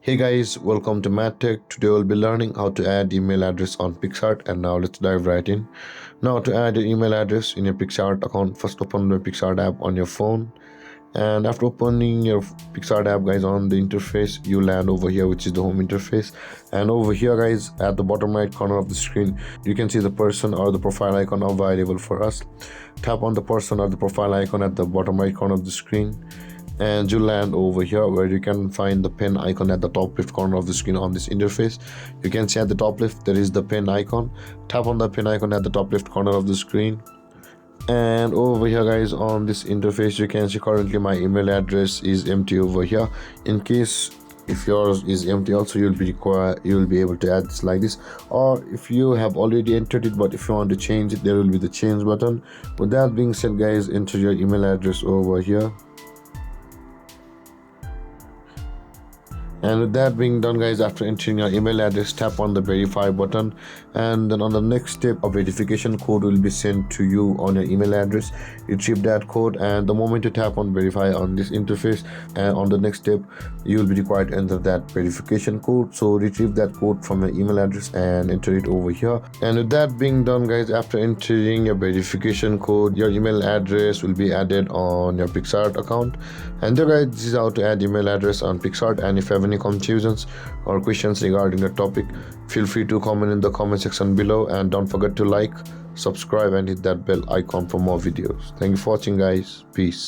Hey guys, welcome to MathTech. Today we'll be learning how to add email address on Picsart, and now let's dive right in. Now to add your email address in your Picsart account, first open the Picsart app on your phone, and after opening your Picsart app guys, on the interface you land over here, which is the home interface. And over here guys, at the bottom right corner of the screen, you can see the person or the profile icon available for us. Tap on the person or the profile icon at the bottom right corner of the screen, and you land over here where you can find the pen icon at the top left corner of the screen. On this interface, you can see at the top left there is the pen icon. Tap on the pen icon at the top left corner of the screen, and over here guys, on this interface you can see currently my email address is empty over here. In case if yours is empty also, you'll be able to add this like this, or if you have already entered it but if you want to change it, there will be the change button. With that being said guys, enter your email address over here. And with that being done guys, after entering your email address, tap on the verify button, and then on the next step a verification code will be sent to you on your email address. Retrieve that code, and the moment you tap on verify on this interface, and on the next step you will be required to enter that verification code. So retrieve that code from your email address and enter it over here. And with that being done guys, after entering your verification code, your email address will be added on your Picsart account. And there guys, this is how to add email address on Picsart. And if you have any confusions or questions regarding the topic, feel free to comment in the comment section below, and don't forget to like, subscribe and hit that bell icon for more videos. Thank you for watching guys. Peace.